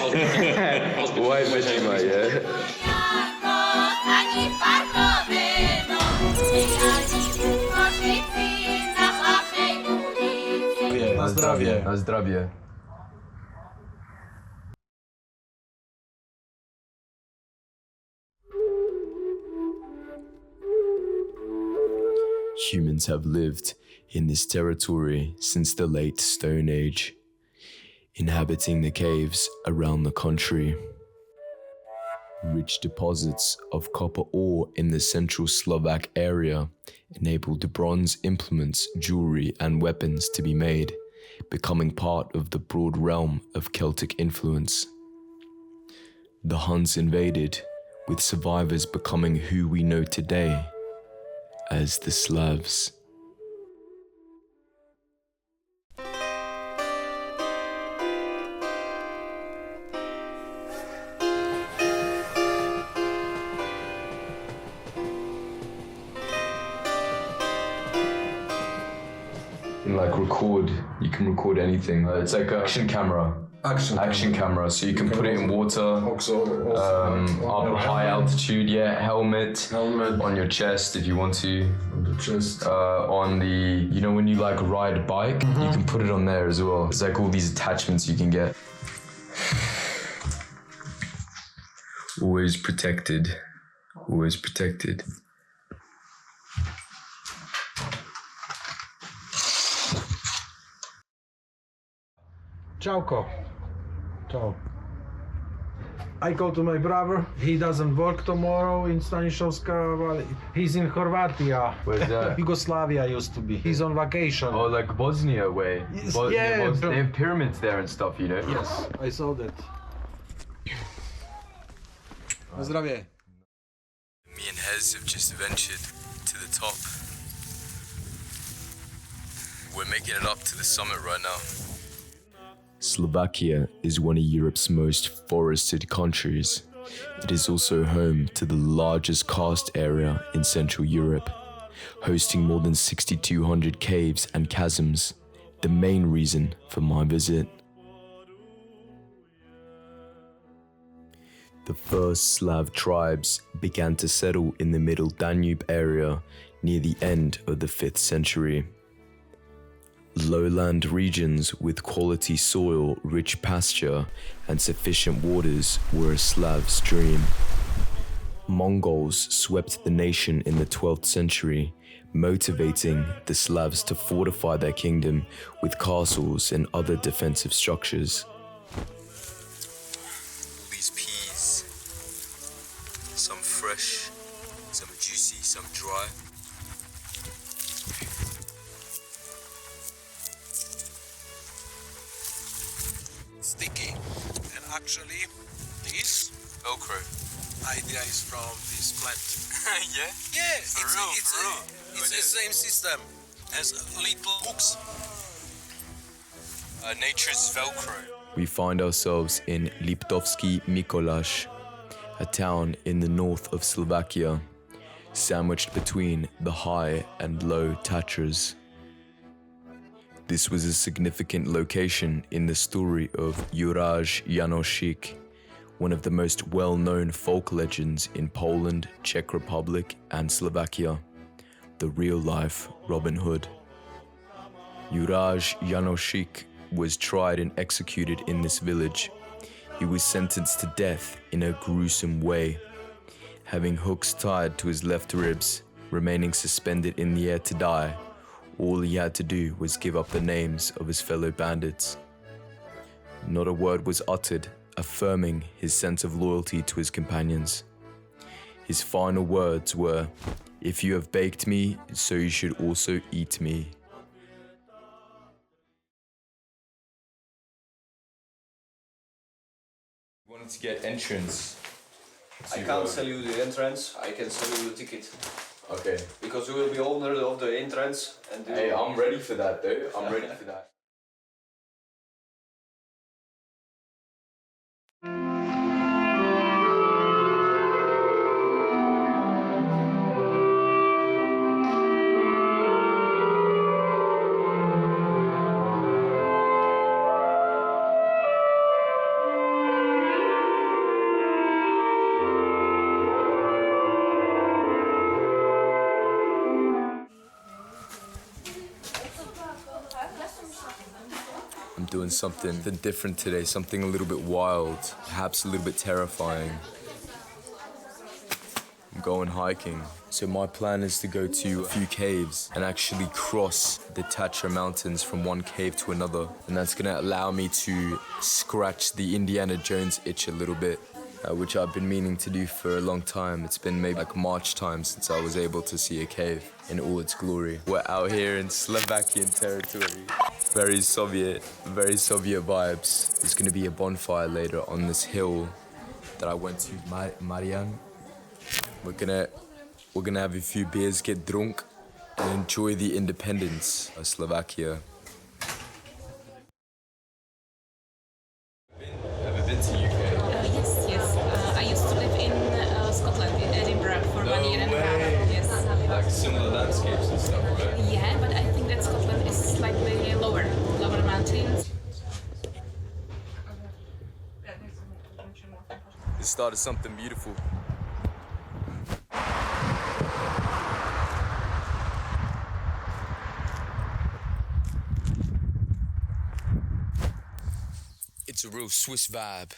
Why Vegima, yeah? Na zdrowie. Na zdrowie. Humans have lived in this territory since the late Stone Age, inhabiting the caves around the country. Rich deposits of copper ore in the central Slovak area enabled bronze implements, jewelry, and weapons to be made, becoming part of the broad realm of Celtic influence. The Huns invaded, with survivors becoming who we know today as the Slavs. You can record anything. It's like an action camera. Action camera. So you can put it in water, up high altitude, helmet on your chest if you want to. On the chest. On the, you know when you like ride a bike, you can put it on there as well. It's like all these attachments you can get. Always protected. Always protected. Ciałko. Ciao. I go to my brother. He doesn't work tomorrow in Stanišovská Valley. He's in Horvatia. Where's that? Yugoslavia used to be. He's on vacation. Oh, like Bosnia way. Yes, Bosnia. bro. They have pyramids there and stuff, you know? Yes, I saw that. Na zdrowie. Me and Hez have just ventured to the top. We're making it up to the summit right now. Slovakia is one of Europe's most forested countries. It is also home to the largest karst area in Central Europe, hosting more than 6,200 caves and chasms, the main reason for my visit. The first Slav tribes began to settle in the Middle Danube area near the end of the 5th century. Lowland regions with quality soil, rich pasture, and sufficient waters were a Slav's dream. Mongols swept the nation in the 12th century, motivating the Slavs to fortify their kingdom with castles and other defensive structures. These peas, some fresh, some juicy, some dry. Sticky, and actually this Velcro. idea is from this plant. Yeah? Yeah, For real. it's the same system as little hooks. Nature's Velcro. We find ourselves in Liptovský Mikuláš, a town in the north of Slovakia, sandwiched between the high and low Tatras. This was a significant location in the story of Juraj Janošík, one of the most well-known folk legends in Poland, Czech Republic, and Slovakia, the real-life Robin Hood. Juraj Janošík was tried and executed in this village. He was sentenced to death in a gruesome way, having hooks tied to his left ribs, remaining suspended in the air to die. All he had to do was give up the names of his fellow bandits. Not a word was uttered, affirming his sense of loyalty to his companions. His final words were, "If you have baked me, so you should also eat me." Wanted to get entrance. I can't sell you the entrance, I can sell you the ticket. Okay. Because you will be owner of the entrance and Hey, I'm ready for that though. I'm ready for that. doing something different today, something a little bit wild, perhaps a little bit terrifying. I'm going hiking. So my plan is to go to a few caves and actually cross the Tatra Mountains from one cave to another. And that's gonna allow me to scratch the Indiana Jones itch a little bit, which I've been meaning to do for a long time. It's been maybe like March time since I was able to see a cave in all its glory. We're out here in Slovakian territory. Very Soviet vibes. There's gonna be a bonfire later on this hill that I went to, Marian. We're gonna have a few beers, get drunk, and enjoy the independence of Slovakia. Have you been to UK? Yes. I used to live in Scotland, in Edinburgh, for 1 year and a half. Yes. Like similar landscapes and stuff, right? Yeah, but I think that Scotland is slightly lower mountains. It started something beautiful. It's a real Swiss vibe.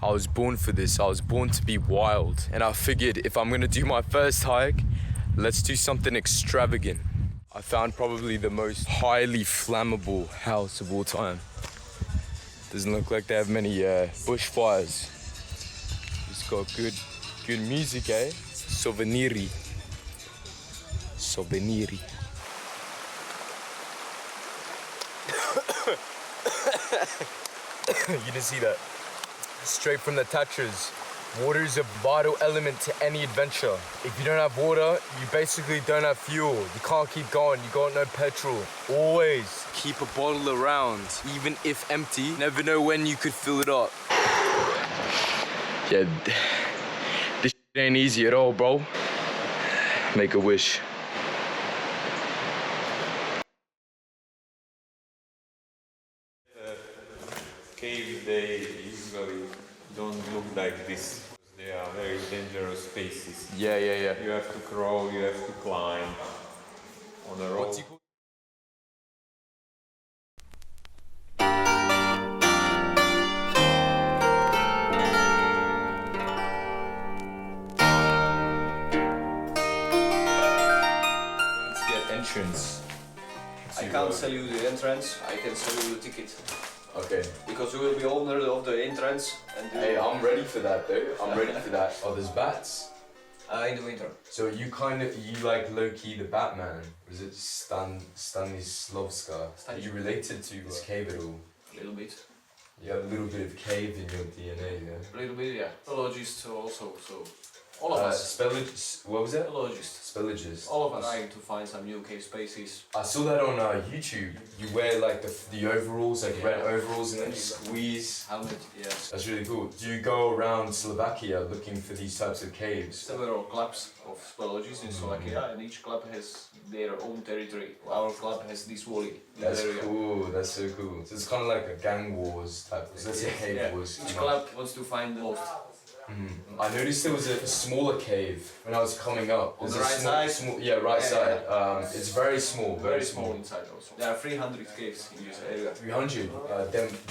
I was born for this. I was born to be wild. And I figured if I'm gonna do my first hike, let's do something extravagant. I found probably the most highly flammable house of all time. Doesn't look like they have many bushfires. It's got good music, eh? Souveniri. You didn't see that? Straight from the Tatras. Water is a vital element to any adventure. If you don't have water, you basically don't have fuel. You can't keep going, you got no petrol. Always keep a bottle around, even if empty. Never know when you could fill it up. Yeah, this ain't easy at all, bro. Make a wish. Cave, they usually don't look like this. They are very dangerous spaces. Yeah. You have to crawl, you have to climb on a rope. Let's get entrance. I can't sell you the entrance, I can sell you the ticket. Okay. Because you will be owner of the entrance. And Hey, I'm ready for that though. I'm ready for that. Oh, there's bats. in the winter. So you like low-key the Batman? Or is it Stanišovská? Are you related to this cave at all? A little bit. You have a little bit of cave in your DNA, yeah? A little bit, yeah. Speleologists also, so all of us. What was that? Speleologists. Speleologists. All of us trying to find some new cave spaces. I saw that on YouTube. You wear like the overalls, like red overalls, and then you squeeze. Helmet, yes. That's really cool. Do you go around Slovakia looking for these types of caves? Several clubs of speleologists in Slovakia, and each club has their own territory. Our club has this valley. That's area. cool. That's so cool. So it's kind of like a gang wars type. So that's a cave Yeah. wars. Each club wants to find the most. I noticed there was a smaller cave when I was coming up. On There's the a right small, side? Small, yeah, right side. It's very small. Very small inside also. There are 300 caves in this area. 300.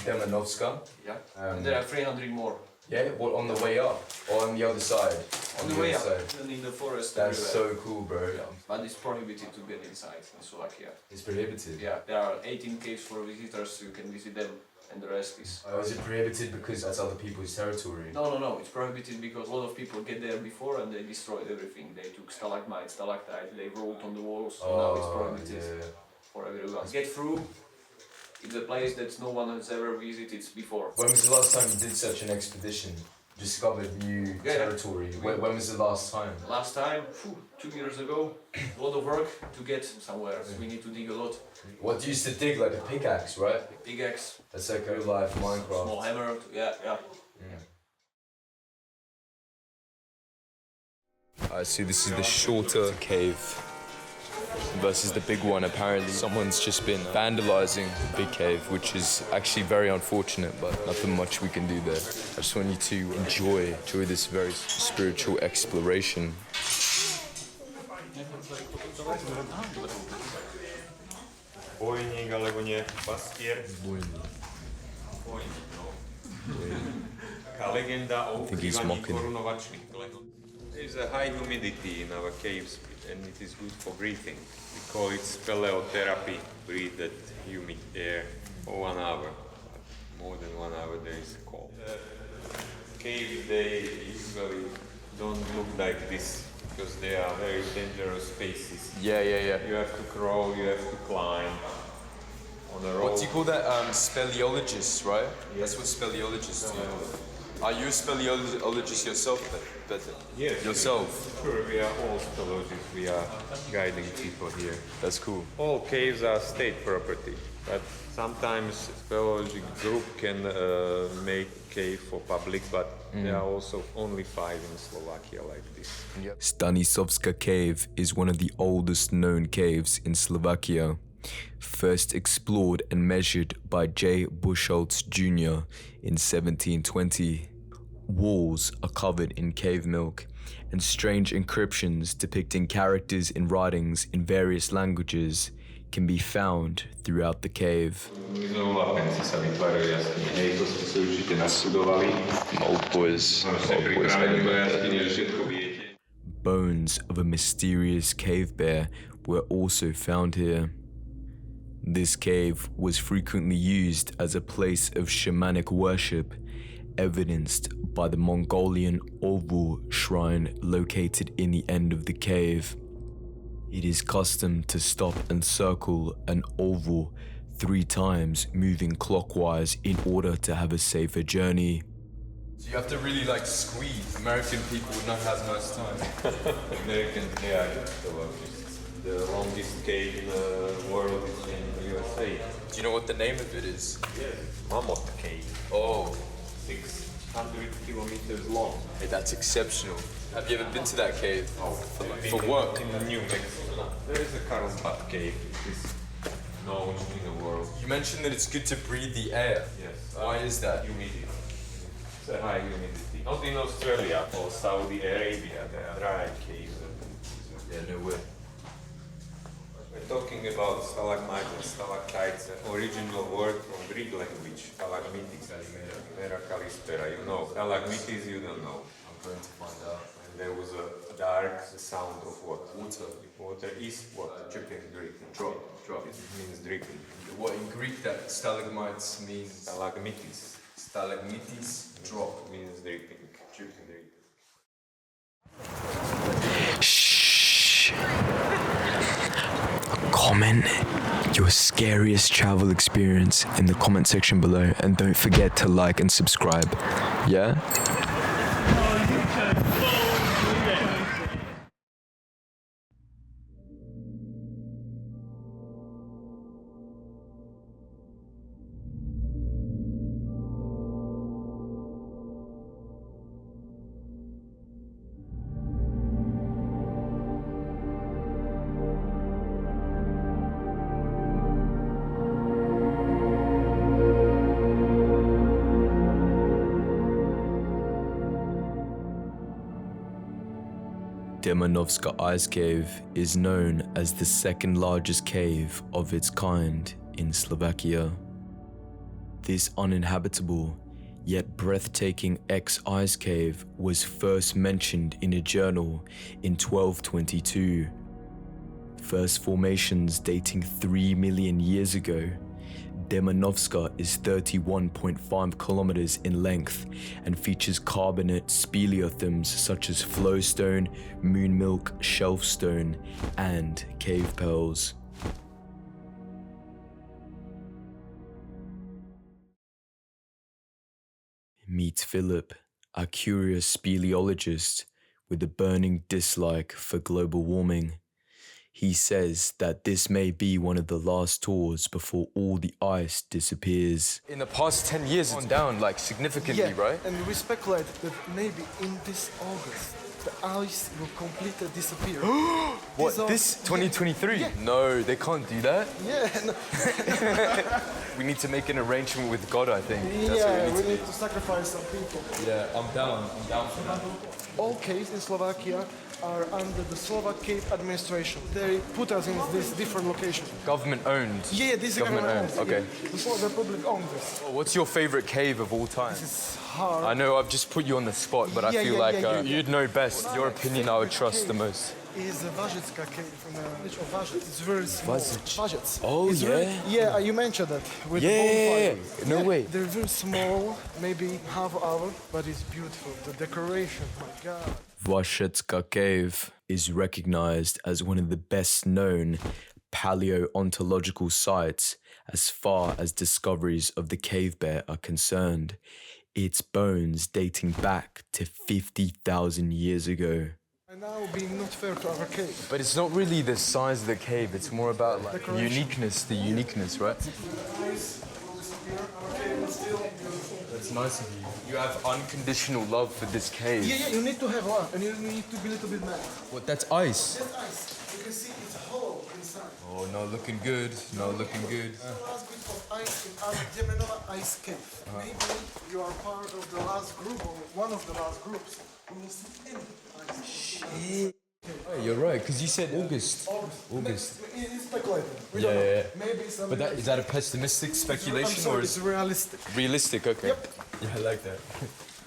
Demänovská. Yeah. Um, And there are 300 more. Yeah. What on the way up or on the other side? On the way up, and in the forest That's everywhere. so cool, bro. Yeah. But it's prohibited to get inside in Slovakia. It's prohibited. Yeah, there are 18 caves for visitors, you can visit them, and the rest is... Is it prohibited because that's other people's territory? No, it's prohibited because a lot of people get there before and they destroyed everything. They took stalagmites, stalactites, they wrote on the walls, so now it's prohibited for everyone. Get through, it's a place that no one has ever visited before. When was the last time you did such an expedition? Discovered new territory. When was the last time? Last time, 2 years ago, a lot of work to get somewhere. So we need to dig a lot. What do you used to dig? Like a pickaxe, right? Pickaxe, That's like real life Minecraft. small hammer, yeah. Alright, so this is the shorter cave versus the big one. Apparently someone's just been vandalizing the big cave, which is actually very unfortunate, but nothing much we can do there. I just want you to enjoy this very spiritual exploration. Bojník alebo nejaký pastier. Bojník. Bojník, no. Taká legenda o ukrývaní korunovačných klenov. There is a high humidity in our caves and it is good for breathing. We call it speleotherapy. Breathe that humid air for 1 hour. More than 1 hour there is cold. Cave, they usually don't look like this because they are very dangerous spaces. Yeah. You have to crawl, you have to climb on a rope. What do you call that? Speleologists, right? Yes. That's what speleologists do. Are you a speleologist yourself, Peter? Yes. Yourself? Sure, we are all speleologists. We are guiding people here. That's cool. All caves are state property, but sometimes speleology group can make cave for public, but there are also only 5 in Slovakia like this. Stanišovská Cave is one of the oldest known caves in Slovakia. First explored and measured by J. Buchholz Jr. in 1720. Walls are covered in cave milk, and strange inscriptions depicting characters in writings in various languages can be found throughout the cave. Bones of a mysterious cave bear were also found here. This cave was frequently used as a place of shamanic worship, evidenced by the Mongolian Ovu shrine located in the end of the cave. It is custom to stop and circle an Ovu 3 times, moving clockwise in order to have a safer journey. So you have to really squeeze. American people would not have much time. Americans, they are archaeologists. The longest cave in the world is in the USA. Do you know what the name of it is? Yes. Mammoth Cave. Oh, 600 kilometers long. hey, that's exceptional. Have you ever been to that cave? For work? In New Mexico. There is a Carlsbad Cave. It is known in the world. You mentioned that it's good to breathe the air. Yes. Why is that? Humidity. It's a high humidity. Not in Australia or Saudi Arabia. They are dry caves. Yeah, no way. We're talking about stalagmites and stalactites, the original word from Greek language, stalagmitis, Mera Kalispera, you know. Stalagmitis you don't know. I'm going to find out. And there was a dark sound of what? Water. Water is what? Dripping, Greek. Drop. It means dripping. What in Greek that stalagmites means? Stalagmitis. Stalagmitis, drop. Means dripping. Dripping. Shh. Comment your scariest travel experience in the comment section below, and don't forget to like and subscribe. Yeah? Demänovská Ice Cave is known as the 2nd largest cave of its kind in Slovakia. This uninhabitable, yet breathtaking ex-ice cave was first mentioned in a journal in 1222. First formations dating 3 million years ago, Demänovská is 31.5 kilometers in length and features carbonate speleothems such as flowstone, moonmilk, shelfstone, and cave pearls. Meet Philip, a curious speleologist with a burning dislike for global warming. He says that this may be one of the last tours before all the ice disappears. In the past 10 years, it's gone down significantly, right? And we speculate that maybe in this August, the ice will completely disappear. What, this 2023? Yeah. No, they can't do that. Yeah, no. We need to make an arrangement with God, I think. That's Yeah, what we need to sacrifice some people. Yeah, I'm down for that. All caves in Slovakia are under the Slovak Cave administration. They put us in this different location. Government owned. Yeah, this is Government owned. Okay. Yeah. The Slovak Republic owns this. What's your favorite cave of all time? It's hard. I know I've just put you on the spot, but I feel like you'd know best. Your opinion I would trust the most. Is the Vazhecka cave from the village of Vazhec. It's very small. Vazhec. Oh, it's yeah? You mentioned that. With the Yeah. bonfire. No way. They're very small, maybe half hour, but it's beautiful. The decoration, my God. Vazhecka Cave is recognized as one of the best known paleontological sites as far as discoveries of the cave bear are concerned. Its bones dating back to 50,000 years ago. And now being not fair to our cave. But it's not really the size of the cave, it's more about like Decoration. the uniqueness, right? That's nice of you. You have unconditional love for this cave. Yeah, you need to have love, and you need to be a little bit mad. What, that's ice? That's ice. You can see it's hollow inside. Oh, no, looking good. No, looking good. The last bit of ice in our Demänovská Ice Cave. Maybe you are part of the last group, or one of the last groups, who will sit in ice. Oh, you're right, because you said August. August. It's speculating. We Yeah, don't know. yeah, yeah. Maybe some. But is that a pessimistic speculation or it's is realistic. realistic? Okay. Yep. Yeah, I like that.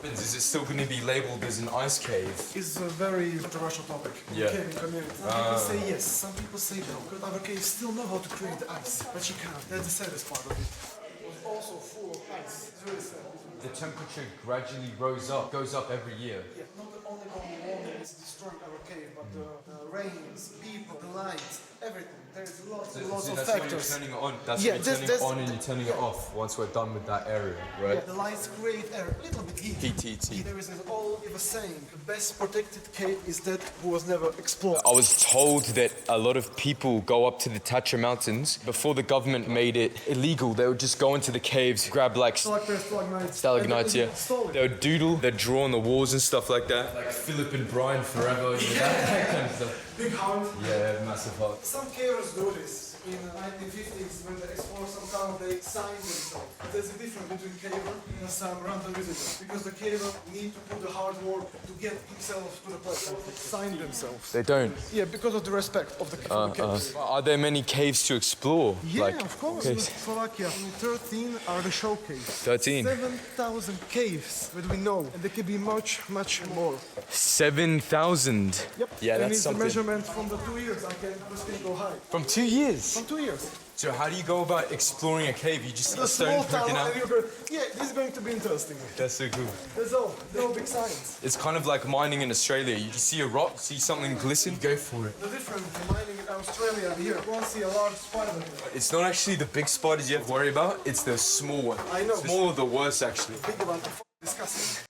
Is it still going to be labelled as an ice cave? It's a very controversial topic in Yeah. the caving community. Some people say yes, some people say no. Because our caves still know how to create the ice, but you can't. That's the saddest part of it. It was also full of ice. It's very sad. The temperature gradually goes up every year. Yeah, not only global warming is destroying our cave, but the rains, people, the lights, everything. There's lots and lots of that's factors. when you're turning it on. That's Yeah, when you're turning this- it on and you're turning it off once we're done with that area, right? Yeah, the lights create air, a little bit heat. Heat. There is an old saying, the best protected cave is that who was never explored. I was told that a lot of people go up to the Tatra Mountains. Before the government made it illegal, they would just go into the caves, grab like stalagmites, yeah. They would doodle, they'd draw on the walls and stuff like that. Like Philip and Brian forever, you know, that kind of stuff. Big heart. Yeah, massive heart. Some cavers do this. In the 1950s, when they explore some town, they sign themselves. There's a difference between caver and some random visitor. Because the caver need to put the hard work to get himself to the place. Sign themselves. They don't. Yeah, because of the respect of the caves. Are there many caves to explore? Yeah, of course. caves? In Slovakia, 13 are the show caves. 13? 7,000 caves that we know. And there can be much, much more. 7,000. Yep. Yeah, and that's it's something. the measurement from the 2 years I can go high. From 2 years? From 2 years. So how do you go about exploring a cave? You just see a The stone small town, poking out? and you're going, yeah, this is going to be interesting. That's so cool. That's all. No big science. It's kind of like mining in Australia. You see a rock, see something glisten, go for it. The difference in mining in Australia and here, you won't see a large spider here. It's not actually the big spiders you have to worry about, it's the small one. I know. Small are the worst actually. Big one, disgusting.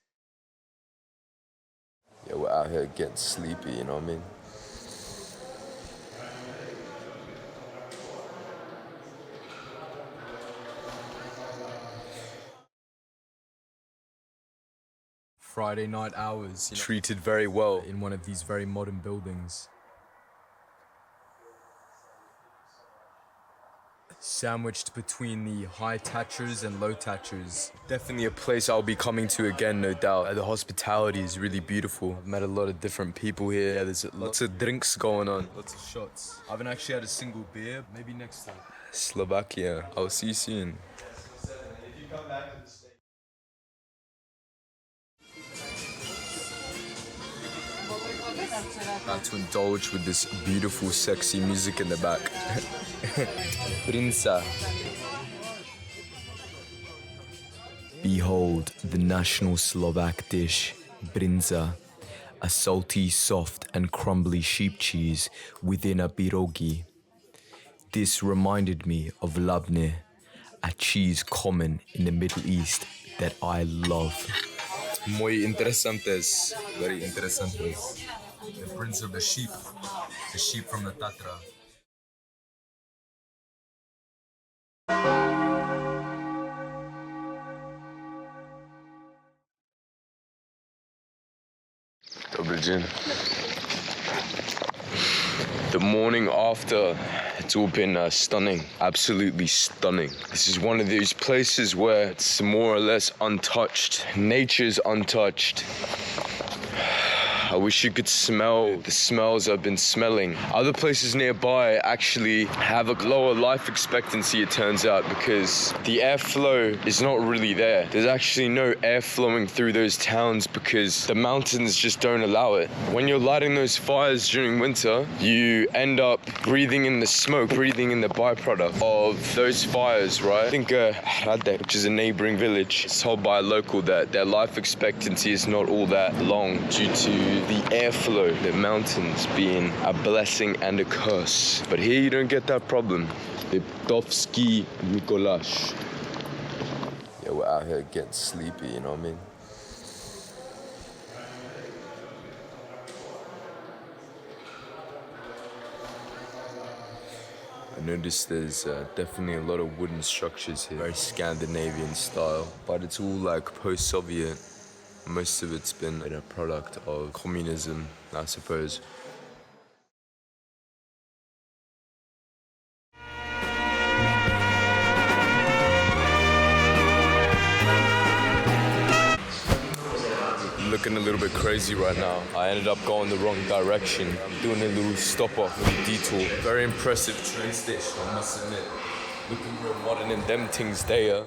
Yeah, we're out here getting sleepy, you know what I mean? Friday night hours, treated very well in one of these very modern buildings. Sandwiched between the high Tatchers and low Tatchers. Definitely a place I'll be coming to again, no doubt. The hospitality is really beautiful. I've met a lot of different people here. Yeah, there's lots of drinks going on. Lots of shots. I haven't actually had a single beer. Maybe next time. Slovakia. I'll see you soon. About to indulge with this beautiful, sexy music in the back. Bryndza. Behold the national Slovak dish, Bryndza, a salty, soft and crumbly sheep cheese within a pierogi. This reminded me of labne, a cheese common in the Middle East that I love. Muy interesantes, very interesantes. The Bryndza of the sheep from the Tatra. Dobry dzień. The morning after, it's all been stunning, absolutely stunning. This is one of those places where it's more or less untouched. Nature's untouched. I wish you could smell the smells I've been smelling. Other places nearby actually have a lower life expectancy, it turns out, because the airflow is not really there. There's actually no air flowing through those towns because the mountains just don't allow it. When you're lighting those fires during winter, you end up breathing in the smoke, breathing in the byproduct of those fires, right? I think Radek, which is a neighboring village, is told by a local that their life expectancy is not all that long due to the airflow, the mountains being a blessing and a curse. But here you don't get that problem. Liptovský Mikuláš. Yeah, we're out here getting sleepy, you know what I mean? I noticed there's definitely a lot of wooden structures here, very Scandinavian style, but it's all like post-Soviet. Most of it's been a product of communism, I suppose. Looking a little bit crazy right now. I ended up going the wrong direction. I'm doing a little stop off, a little detour. Very impressive train station, I must admit. Looking real modern in them things there.